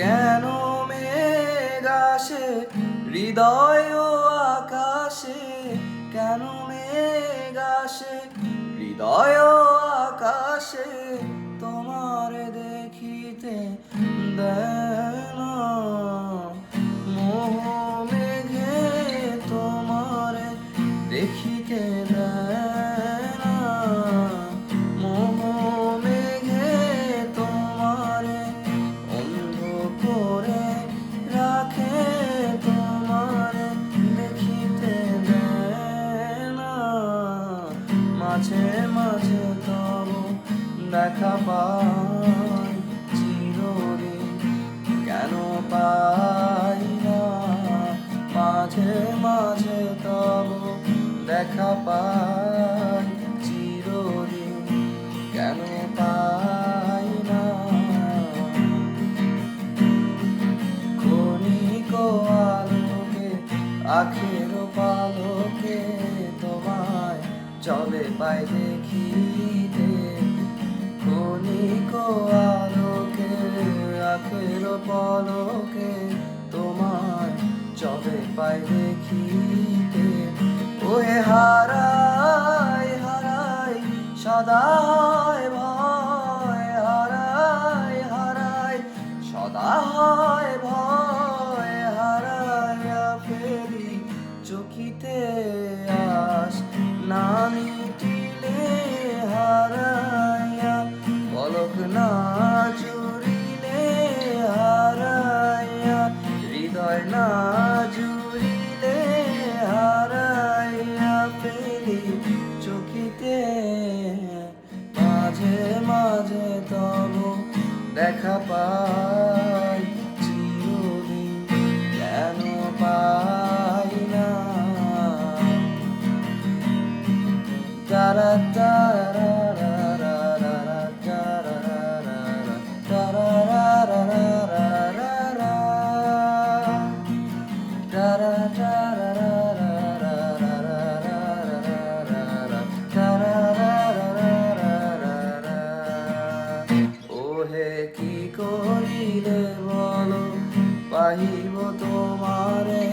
কেন মেঘ আসে হৃদয় ও আকাশে, কেন মেঘ আসে হৃদয় ও আকাশে, তোমার দেখিতে দেয় না মোহ মেঘে, তোমার দেখিতে দেয় না মোহ মেঘে, তোমার অন্ধ করে রাখে, তোমার দেখিতে দেয় না। মাঝে মাঝে তব দেখা পাই চিরদিন, কেন পাই না? মাঝে মাঝে তব দেখা পাই চিরদিন, কেন পাই না? ক্ষণিক আলোকে আখের পালকে, তোমায় চলে পাই দেখিতে। ক্ষণিক আলোকে আখের পলকে, তোমায় চলে পাই দেখিতে। ওহে হারাই হারাই সদা হয় ভয়, হারাই হারাই সদা হয় ভয়, হারাইয়া ফেরি চকিতে আস না মিটিলে, হারাইয়া পলক না জুড়িলে, হারাইয়া হৃদয় না জুড়িলে, হারাইয়া ফেরি চকিতে। মাঝে মাঝে তব দেখা পাই চিরদিন, কেন পাই না? তারা তারা ওহে কি করিলে বলো, পাহিব তোমারে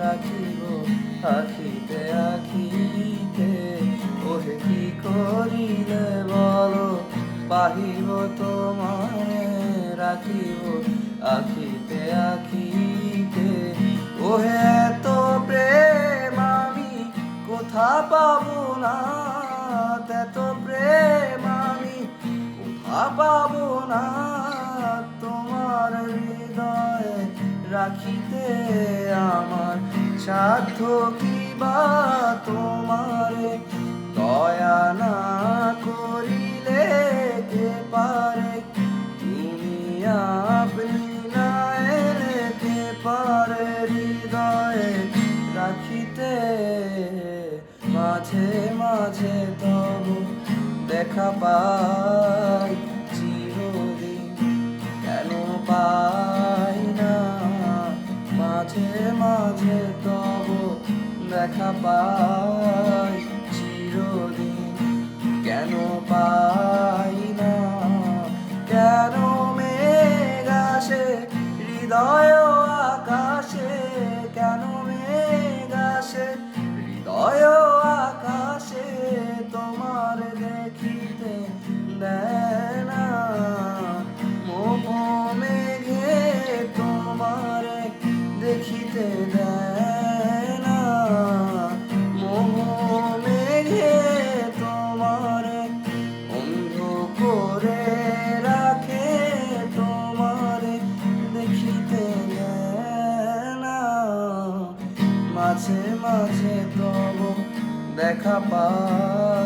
রাখিব আখিতে আখিতে। ওহে কি করিলে বলো, পাহিব তোমারে রাখিব আখিতে আখিতে। ওহে এত প্রেম আমি কোথা পাবো না, এত প্রেম আমি কোথা পাবো না, তোমার হৃদয়ে রাখিতে আমার সাধ্য কি বা? তোমারে দয়া না করিলে কে পারে, তুমি আপনি না এলে কে পারে হৃদয়ে রাখিতে। মাঝে মাঝে তব দেখা পাই চিরদিন, কেন পাই না? মাঝে মাঝে তব দেখা পাই চিরদিন, কেন পাই না? কেন মেঘ আসে হৃদয় ও আকাশে, কেন মেঘ আসে হৃদয় ও আকাশে, তোমার দেখিতে দেয় না মোহ মেঘে, তোমার দেখিতে দেয় না মোহ মেঘে, তোমার অন্ধ করে রাখে, তোমার দেখিতে দেয় না। মাঝে মাঝে তব দেখা পাই